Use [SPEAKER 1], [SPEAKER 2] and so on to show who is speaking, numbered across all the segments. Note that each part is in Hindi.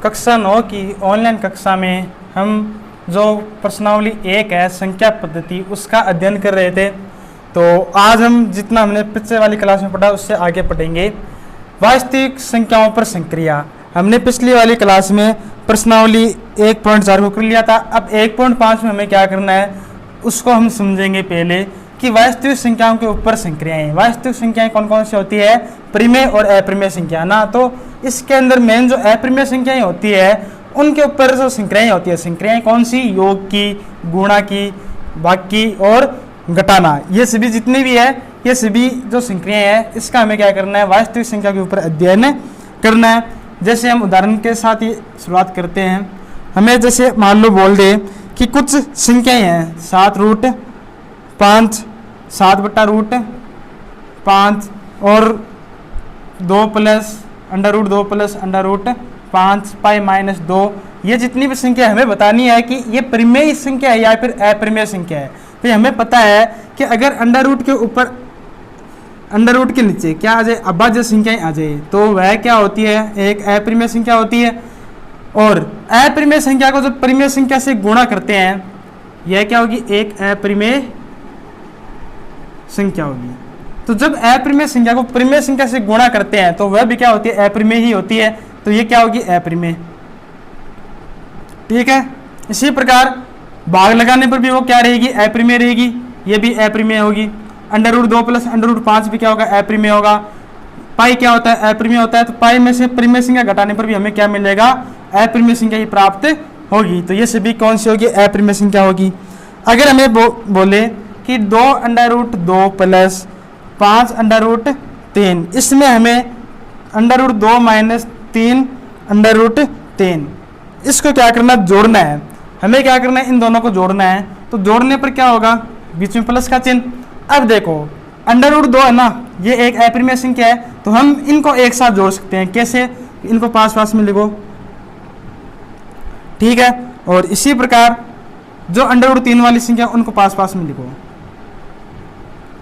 [SPEAKER 1] कक्षा 9 की ऑनलाइन कक्षा में हम जो प्रश्नावली 1 है संख्या पद्धति उसका अध्ययन कर रहे थे। तो आज हम जितना हमने पिछले वाली क्लास में पढ़ा उससे आगे पढ़ेंगे। वास्तविक संख्याओं पर संक्रिया हमने पिछली वाली क्लास में प्रश्नावली 1.4 को कर लिया था। अब 1.5 में हमें क्या करना है उसको हम समझेंगे पहले कि वास्तविक संख्याओं के ऊपर संक्रियाएं। वास्तविक संख्याएं कौन कौन सी होती है? परिमेय और अपरिमेय संख्या ना। तो इसके अंदर मेन जो अपरिमेय संख्याएं होती है उनके ऊपर जो संक्रियाएं होती है, संक्रियाएं कौन सी? योग की, गुणा की, भाग की और घटाना। ये सभी जितनी भी है ये सभी जो संक्रियाएं हैं इसका हमें क्या करना है? वास्तविक संख्या के ऊपर अध्ययन करना है। जैसे हम उदाहरण के साथ ही शुरुआत करते हैं। हमें जैसे मान लो बोल दे कि कुछ संख्याएं हैं 7√5, 7/√5 और 2 प्लस √2 प्लस √5 π-2। ये जितनी भी संख्या हमें बतानी है कि ये परिमेय संख्या है या फिर अपरिमेय संख्या है। तो हमें पता है कि अगर अंडर के ऊपर अंडर के नीचे क्या आ जाए? अभाज्य संख्याएं आ जाए तो वह क्या होती है? एक अपरिमेय संख्या होती है। और अपरिमेय संख्या को जब परिमेय संख्या से गुणा करते हैं यह क्या होगी? एक अपरिमेय संख्या होगी। तो जब अपरिमेय संख्या को परिमेय संख्या से गुणा करते हैं तो वह भी क्या होती है? अपरिमेय ही होती है। तो ये क्या होगी? अपरिमेय। ठीक है। इसी प्रकार भाग लगाने पर भी वो क्या रहेगी? अपरिमेय रहेगी। ये भी अपरिमेय होगी। √2 प्लस √5 भी क्या होगा? अपरिमेय होगा। पाई क्या होता है? अपरिमेय होता है। तो पाई में से परिमेय संख्या घटाने पर भी हमें क्या मिलेगा? अपरिमेय संख्या ही प्राप्त होगी। तो ये सभी कौन सी होगी? अपरिमेय संख्या होगी। अगर हमें बोले कि 2√2 प्लस 5√3, इसमें हमें √2 माइनस 3√3 इसको क्या करना? जोड़ना है। हमें क्या करना है? इन दोनों को जोड़ना है। तो जोड़ने पर क्या होगा? बीच में प्लस का चिन्ह। अब देखो √2 है ना, ये एक अपरिमेय संख्या है तो हम इनको एक साथ जोड़ सकते हैं। कैसे? इनको पास में लिखो। ठीक है। और इसी प्रकार जो √3 वाली संख्या उनको पास में लिखो।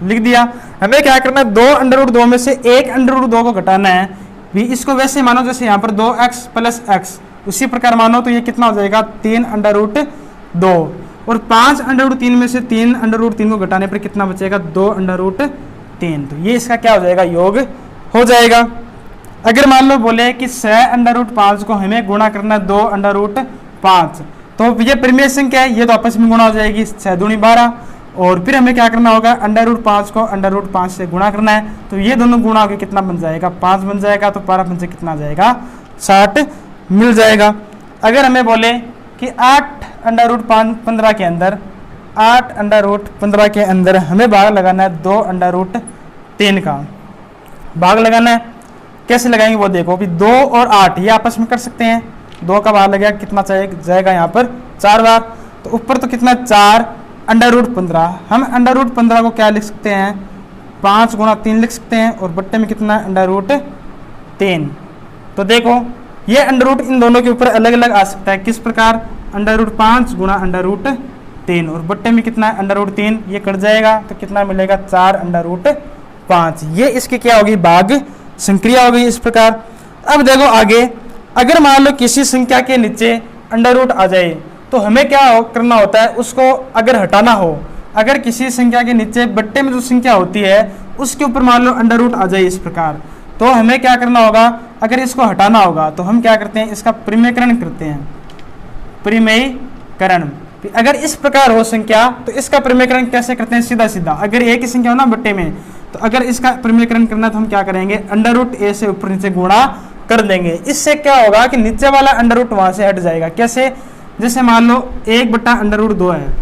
[SPEAKER 1] लिख दिया। हमें क्या करना है? 2 में से एक √2 को घटाना है। भी इसको वैसे मानो जैसे यहाँ पर 2x प्लस x, उसी प्रकार मानो तो ये कितना हो जाएगा? 3√2। और 5√3 में से 3√3 को घटाने पर कितना बचेगा? 2√3। तो ये इसका क्या हो जाएगा? योग हो जाएगा। अगर मान लो बोले कि 6√5 को हमें गुणा करना है 2√5, तो ये परिमेय संख्या है, ये तो आपस में गुणा हो जाएगी। 6 दूनी 12। और फिर हमें क्या करना होगा? √5 को √5 से गुणा करना है। तो ये दोनों गुणा होकर कितना बन जाएगा? 5 बन जाएगा। तो 12 से कितना आ जाएगा? 60 मिल जाएगा। अगर हमें बोले कि 8√15 के अंदर 8√15 के अंदर हमें भाग लगाना है 2√3 का भाग लगाना है। कैसे लगाएंगे वो देखो। अभी 2 और 8 ये आपस में कर सकते हैं। 2 का भाग लगा कितना जाएगा यहाँ पर? 4 बार। तो ऊपर तो कितना? 4√15। हम √15 को क्या लिख सकते हैं? 5 गुणा 3 लिख सकते हैं। और बट्टे में कितना? √3। तो देखो ये अंडर इन दोनों के ऊपर अलग अलग आ सकता है। किस प्रकार? √5 गुणा √3 और बट्टे में कितना है? √3। ये कट जाएगा तो कितना मिलेगा? 4√5। ये इसकी क्या होगी? भाग संक्रिया होगी इस प्रकार। अब देखो आगे, अगर मान लो किसी संख्या के नीचे अंडर आ जाए तो हमें क्या करना होता है? उसको अगर हटाना हो, अगर किसी संख्या के नीचे बट्टे में जो संख्या होती है उसके ऊपर मान लो अंडर आ जाए इस प्रकार, तो हमें क्या करना होगा? अगर इसको हटाना होगा तो हम क्या करते हैं? इसका परिमेयकरण करते हैं। परिमेयकरण अगर इस प्रकार हो संख्या तो इसका परिमेयकरण कैसे करते हैं? सीधा सीधा अगर एक ही संख्या हो ना बट्टे में, तो अगर इसका परिमेयकरण करना तो हम क्या करेंगे? √a से ऊपर नीचे गुणा कर देंगे। इससे क्या होगा कि नीचे वाला √ वहां से हट जाएगा। कैसे? जैसे मान लो 1/√2 है,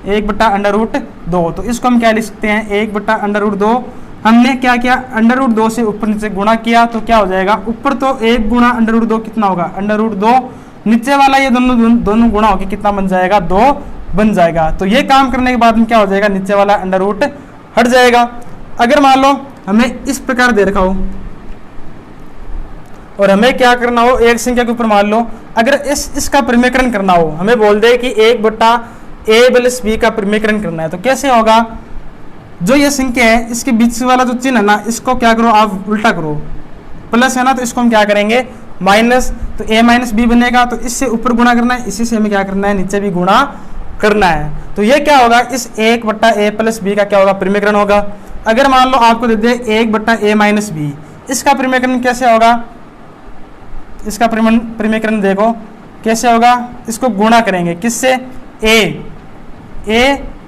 [SPEAKER 1] 1/√2, तो इसको हम क्या लिख सकते हैं? 1/√2। हमने क्या किया? √2 से ऊपर नीचे गुणा किया तो क्या हो जाएगा? ऊपर तो 1 गुणा √2 कितना होगा? √2। नीचे वाला ये दोनों गुणा होकर कितना बन जाएगा? 2 बन जाएगा। तो ये काम करने के बाद में क्या हो जाएगा? नीचे वाला √ हट जाएगा। अगर मान लो हमें इस प्रकार दे रखा हो और हमें क्या करना हो? एक संख्या के ऊपर मान लो अगर इसका परिमेयकरण करना हो, हमें बोल दे कि 1/a + b का परिमेयकरण करना है, तो कैसे होगा? जो ये संख्या है इसके बीच वाला जो चिन्ह है ना, इसको क्या करो? आप उल्टा करो। प्लस है ना, तो इसको हम क्या करेंगे? माइनस, तो a माइनस बी बनेगा। तो इससे ऊपर गुणा करना है, इसी से हमें क्या करना है, नीचे भी गुणा करना है। तो ये क्या होगा, इस 1/a प्लस बी का क्या होगा, परिमेयकरण होगा। अगर मान लो आपको दे दे 1/a माइनस बी, इसका परिमेयकरण कैसे होगा, इसका परिमेयकरण देखो कैसे होगा, इसको गुणा करेंगे किससे, a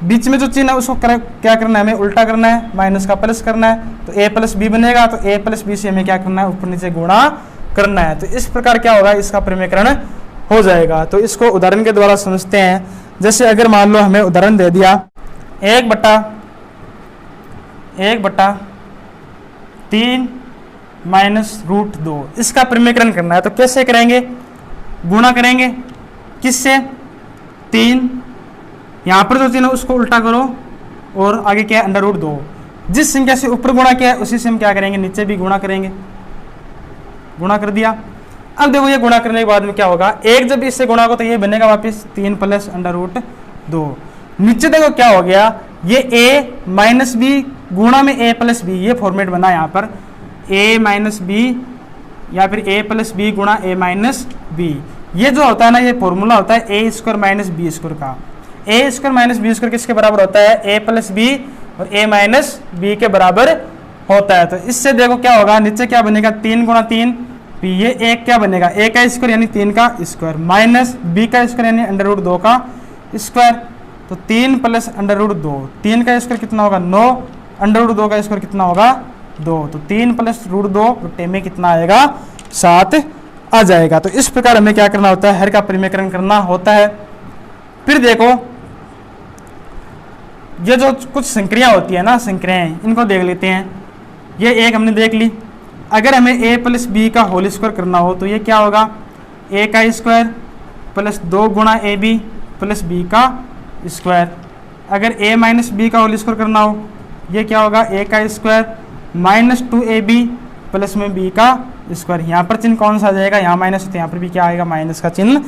[SPEAKER 1] बीच में जो चिन्ह है उसको क्या करना है, हमें उल्टा करना है, माइनस का प्लस करना है, तो a प्लस बी बनेगा। तो a प्लस बी से हमें क्या करना है, ऊपर नीचे गुणा करना है। तो इस प्रकार क्या होगा, इसका परिमेयकरण हो जाएगा। तो इसको उदाहरण के द्वारा समझते हैं। जैसे अगर मान लो हमें उदाहरण दे दिया 1/3 माइनस रूट 2, इसका परिमेयकरण करना है। तो कैसे करेंगे, गुणा करेंगे किससे, 3, यहाँ पर जो चिन्ह उसको उल्टा करो और आगे क्या है, अंडर रूट 2। जिस संख्या से ऊपर गुणा किया है उसी से हम क्या करेंगे, नीचे भी गुणा करेंगे। गुणा कर दिया। अब देखो ये गुणा करने के बाद में क्या होगा, एक जब इससे गुणा हो तो ये बनेगा वापस 3 प्लस अंडर रूट 2। नीचे देखो क्या हो गया, ये a माइनस बी गुणा में a प्लस बी, ये फॉर्मेट बना यहाँ पर a माइनस बी या फिर a प्लस बी गुणा a माइनस बी। ये जो होता है ना, ये फॉर्मूला होता है a square minus B square का। a square minus B square किसके बराबर होता है, a प्लस बी और a माइनस बी के बराबर होता है। तो इससे देखो क्या होगा, नीचे क्या बनेगा, 3 गुणा 3, ये एक क्या बनेगा, a का स्क्वायर यानी 3 का स्क्वायर माइनस b का स्क्वायर यानी अंडर रूट 2 का स्क्वायर। तो 3 प्लस अंडर रूट 2, 3 का स्क्वायर कितना होगा 9, अंडर रूट 2 का स्क्वायर कितना होगा 2। तो 3 प्लस रूट 2 बटे में कितना आएगा, 7 आ जाएगा। तो इस प्रकार हमें क्या करना होता है, हर का परिमेयकरण करना होता है। फिर देखो ये जो कुछ संक्रिया होती है ना, संक्रियाएं, इनको देख लेते हैं। ये एक हमने देख ली। अगर हमें a प्लस बी का होल स्क्वायर करना हो तो ये क्या होगा, a का स्क्वायर प्लस 2 गुणा ए बी प्लस बी का स्क्वायर। अगर a माइनस बी का होल स्क्वायर करना हो ये क्या होगा, a का स्क्वायर माइनस 2ab प्लस में b का स्क्वायर। यहाँ पर चिन्ह कौन सा आ जाएगा, यहाँ माइनस, तो यहाँ पर भी क्या आएगा, माइनस का चिन्ह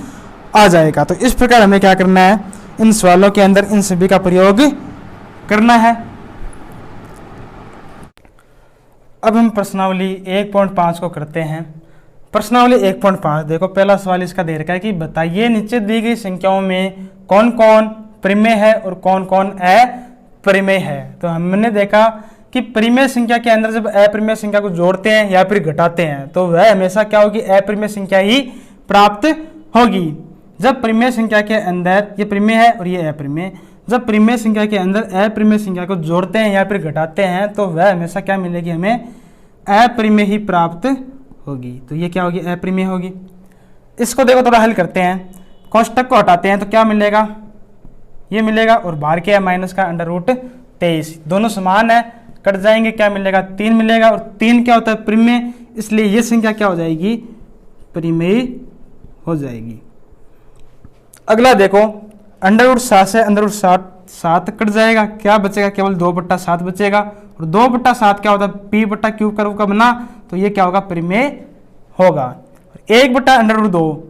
[SPEAKER 1] आ जाएगा। तो इस प्रकार हमें क्या करना है, इन सवालों के अंदर इन सभी का प्रयोग करना है। अब हम प्रश्नावली 1.5 को करते हैं। प्रश्नावली 1.5 देखो, पहला सवाल इसका दे रखा है कि बताइए नीचे दी गई संख्याओं में कौन कौन परिमेय है और कौन कौन अपरिमेय है। तो हमने देखा कि परिमेय संख्या के अंदर जब अपरिमेय संख्या को जोड़ते हैं या फिर घटाते हैं तो वह हमेशा क्या होगी, अपरिमेय संख्या ही प्राप्त होगी। जब परिमेय संख्या के अंदर, ये परिमेय है और ये अपरिमेय, जब परिमेय संख्या के अंदर अपरिमेय संख्या को जोड़ते हैं या फिर घटाते हैं तो वह हमेशा क्या मिलेगी, हमें अपरिमेय ही प्राप्त होगी। तो ये क्या होगी, अपरिमेय होगी। इसको देखो थोड़ा हल करते हैं, कोष्टक को हटाते हैं तो क्या मिलेगा, ये मिलेगा और बाहर क्या है, माइनस का अंडर रूट 23, दोनों समान है, कट जाएंगे, क्या मिलेगा, 3 मिलेगा। और 3 क्या होता है, परिमेय, इसलिए ये संख्या क्या हो जाएगी, परिमेय हो जाएगी। अगला देखो, अंडर रूट 7 से अंडर रूट 7 कट जाएगा, क्या बचेगा, केवल 2/7 बचेगा। और 2/7 क्या होता है, p/q कर्व का बना, तो ये क्या होगा, परिमेय होगा। 1/√2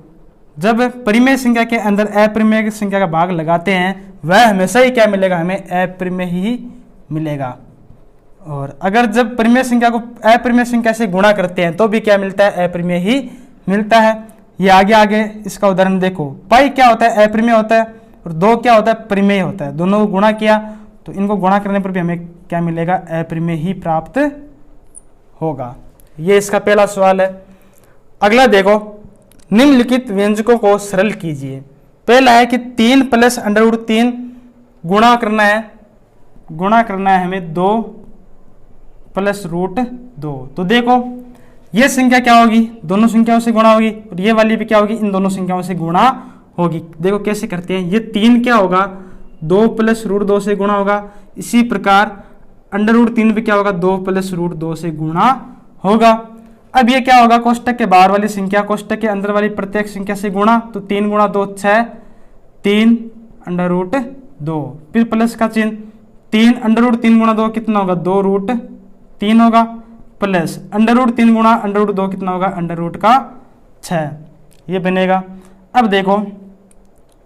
[SPEAKER 1] जब परिमेय संख्या के अंदर अपरिमेय संख्या का भाग लगाते हैं वह हमेशा ही क्या मिलेगा, हमें अपरिमेय ही मिलेगा। और अगर जब परिमेय संख्या को अपरिमेय संख्या से गुणा करते हैं तो भी क्या मिलता है, अपरिमेय ही मिलता है। ये आगे इसका उदाहरण देखो, पाई क्या होता है, अपरिमेय होता है, और 2 क्या होता है, परिमेय होता है। दोनों को गुणा किया तो इनको गुणा करने पर भी हमें क्या मिलेगा, अपरिमेय ही प्राप्त होगा। ये इसका पहला सवाल है। अगला देखो, निम्नलिखित व्यंजकों को सरल कीजिए। पहला है कि 3 प्लस अंडर रूट 3 गुणा करना है हमें 2 प्लस रूट 2। तो देखो ये संख्या क्या होगी, दोनों संख्याओं से गुणा होगी, और ये वाली भी क्या होगी, इन दोनों संख्याओं से गुणा होगी। देखो कैसे करते हैं, ये 3 क्या होगा, 2 प्लस रूट 2 से गुणा होगा। इसी प्रकार अंडर रूट 3 भी क्या होगा, 2 प्लस रूट 2 से गुणा होगा। अब ये क्या होगा, कोष्टक के बाहर वाली संख्या कोष्टक के अंदर वाली प्रत्येक संख्या से गुणा, तो 3 गुणा 2 6, 3 अंडर रूट 2, फिर प्लस का चिन्ह, 3 अंडर रूट 3 गुणा 2 कितना होगा, 2 रूट 3 होगा, प्लस अंडर रूट 3 गुणा अंडर रूट 2 कितना होगा, अंडर रूट का 6, ये बनेगा। अब देखो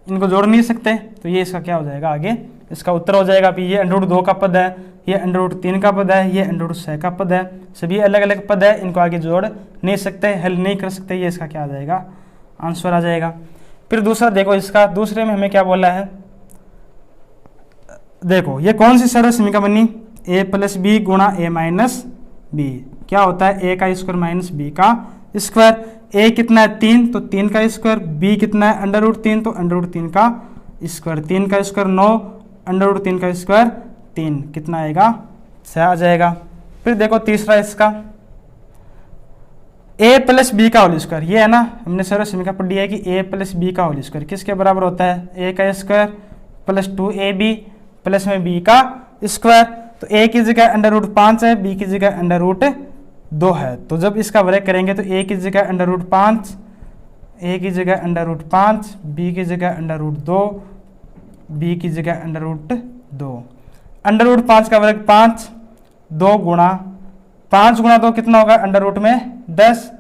[SPEAKER 1] इनको जोड़ नहीं सकते तो ये इसका क्या हो जाएगा, आगे इसका उत्तर हो जाएगा। ये अंडर रूट 2 का पद है ये अंडर रूट 3 का पद है, ये अंडर रूट 6 का पद है, सभी अलग अलग पद है, इनको आगे जोड़ नहीं सकते, हल नहीं कर सकते, ये इसका क्या आ जाएगा, आंसर आ जाएगा। फिर दूसरा देखो इसका, दूसरे में हमें क्या बोला है, देखो ये कौन सी सर्व समीकरण बनी, ए प्लस बी गुणा ए माइनस बी, क्या होता है ए का स्क्वायर माइनस बी का स्क्वायर, ए कितना है 3 तो 3 का स्क्वायर, बी कितना है अंडर रूट 3 तो अंडर रूट 3 का स्क्वायर, 3 का स्क्वायर 9, अंडर रूट 3 का स्क्वायर 3, कितना आएगा 6 आ जाएगा। फिर देखो तीसरा इसका a प्लस बी का होल स्क्वायर, ये है ना हमने सर्व समीकरण पढ़ी है कि a प्लस बी का होल स्क्वायर किसके बराबर होता है, a का स्क्वायर प्लस 2ab प्लस में b का स्क्वायर, तो a की जगह अंडर रूट 5 है, b की जगह अंडर रूट 2 है, तो जब इसका वर्ग करेंगे तो a की जगह अंडर रूट 5, a की जगह अंडर रूट 5, b की जगह अंडर रूट 2, b की जगह अंडर रूट 2, अंडर रूट 5 का वर्ग 5, 2 गुणा 5 गुणा 2 कितना होगा अंडर रूट में 10,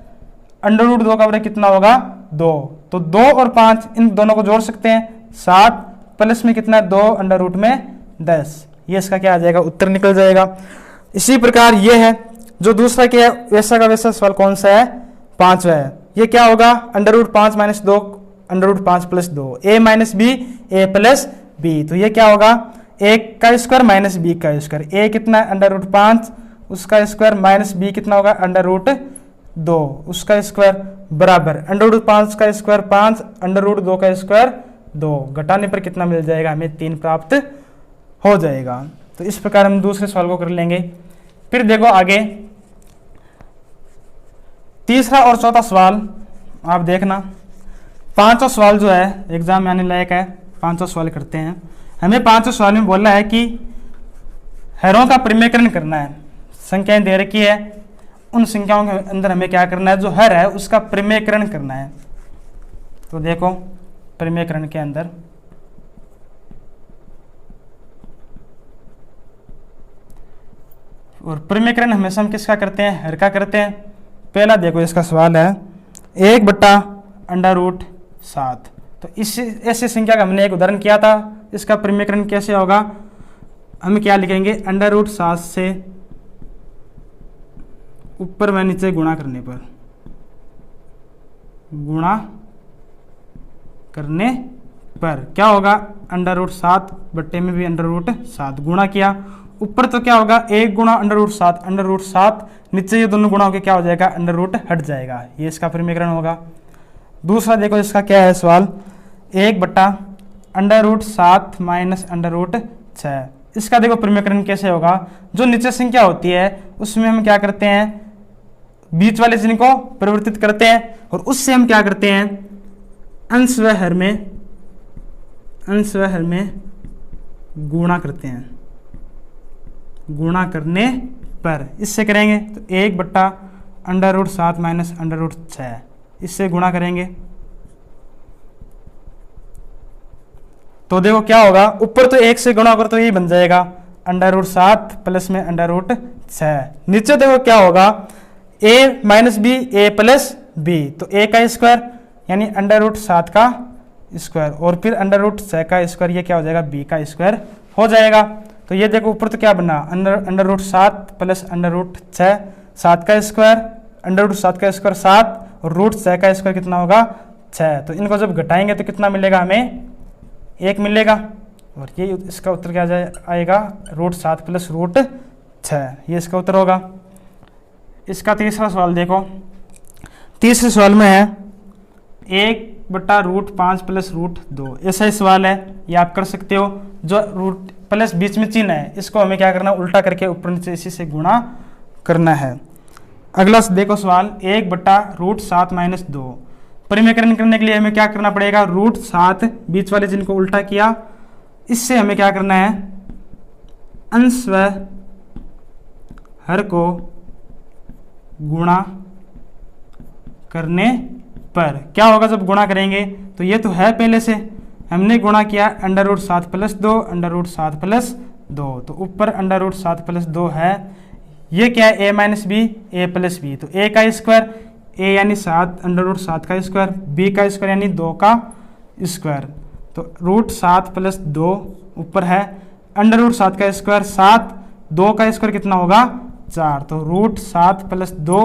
[SPEAKER 1] अंडर रूट 2 का वर्ग कितना होगा 2, तो 2 और 5 इन दोनों को जोड़ सकते हैं 7, प्लस में कितना 2 अंडर रूट में 10, ये इसका क्या आ जाएगा, उत्तर निकल जाएगा। इसी प्रकार ये है जो दूसरा क्या है, वैसा का वैसा सवाल कौन सा है, 5वां है, ये क्या होगा under root 5 minus 2 under root 5 plus 2, A minus B A plus B, तो ये क्या होगा ए का स्क्वायर माइनस बी का स्क्वायर, ए कितना है अंडर रूट 5 उसका स्क्वायर माइनस बी कितना होगा अंडर रूट 2 उसका स्क्वायर बराबर अंडर रूट 5 का स्क्वायर 5 अंडर रूट 2 का स्क्वायर 2, घटाने पर कितना मिल जाएगा हमें 3 प्राप्त हो जाएगा। तो इस प्रकार हम दूसरे सवाल को कर लेंगे। फिर देखो आगे तीसरा और चौथा सवाल आप देखना, पांचवा सवाल जो है एग्जाम में आने लायक है, पांचवा सवाल करते हैं। हमें पांचवा सवाल में बोला है कि हरों का परिमेयकरण करना है, संख्याएं दे रखी है, उन संख्याओं के अंदर हमें क्या करना है, जो हर है उसका परिमेयकरण करना है। तो देखो परिमेयकरण के अंदर और परिमेयकरण हमेशा हम किसका करते हैं, हर का करते हैं। पहला देखो इसका सवाल है 1/√7, तो इस ऐसी संख्या का हमने एक उदाहरण किया था, इसका परिमेयकरण कैसे होगा, हम क्या लिखेंगे √7 से ऊपर व नीचे गुणा करने पर, गुणा करने पर क्या होगा √7 बट्टे में भी √7 गुणा किया, ऊपर तो क्या होगा 1 गुणा √7 नीचे ये दोनों गुणा होकर क्या हो जाएगा √ हट जाएगा, ये इसका परिमेयकरण होगा। दूसरा देखो इसका क्या है सवाल 1/√7 माइनस √6, इसका देखो परिमेयकरण कैसे होगा, जो नीचे संख्या होती है उसमें हम क्या करते हैं बीच वाले चिन्ह को परिवर्तित करते हैं और उससे हम क्या करते हैं अंश व हर में गुणा करते हैं, गुणा करने पर इससे करेंगे तो 1/√7 माइनस √6 इससे गुणा करेंगे तो देखो क्या होगा, ऊपर तो 1 से गुणा कर तो यही बन जाएगा √7 प्लस में √6, नीचे देखो क्या होगा a minus B A plus B, तो a का स्क्वायर यानी √7 का स्क्वायर और फिर √6 का स्क्वायर, ये क्या हो जाएगा b का स्क्वायर हो जाएगा। तो ये देखो ऊपर तो क्या बना √7 प्लस √6, 7 का स्क्वायर √7 का स्क्वायर 7 और √6 का स्क्वायर कितना होगा 6, तो इनको जब घटाएंगे तो कितना मिलेगा हमें 1 मिलेगा और ये इसका उत्तर क्या आएगा √7 प्लस √6, ये इसका उत्तर होगा। इसका तीसरा सवाल देखो, तीसरे सवाल में है 1/√5 प्लस √2, ऐसा ही सवाल है, ये आप कर सकते हो, जो रूट प्लस बीच में चिन्ह है इसको हमें क्या करना उल्टा करके ऊपर नीचे इसी से गुणा करना है। अगला देखो सवाल 1/√7 माइनस 2, परिमेयकरण करने के लिए हमें क्या करना पड़ेगा √7 बीच वाले चिन्ह को उल्टा किया, इससे हमें क्या करना है अंश व हर को गुणा करने पर क्या होगा, जब गुणा करेंगे तो ये तो है पहले से हमने गुणा किया √7 प्लस 2 √7 प्लस 2, तो ऊपर √7 प्लस 2 है, ये क्या है a minus B A plus B, तो a का स्क्वायर a यानी 7 √7 का स्क्वायर, b का स्क्वायर यानी 2 का स्क्वायर, तो √7 प्लस 2 ऊपर है √7 का स्क्वायर 7 2 का स्क्वायर कितना होगा 4, तो रूट 7 प्लस 2,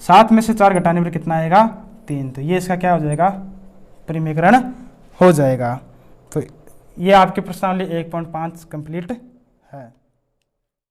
[SPEAKER 1] 7 में से 4 घटाने पर कितना आएगा 3, तो ये इसका क्या हो जाएगा परिमीकरण हो जाएगा। तो ये आपके प्रश्नावली 1.5 कंप्लीट है।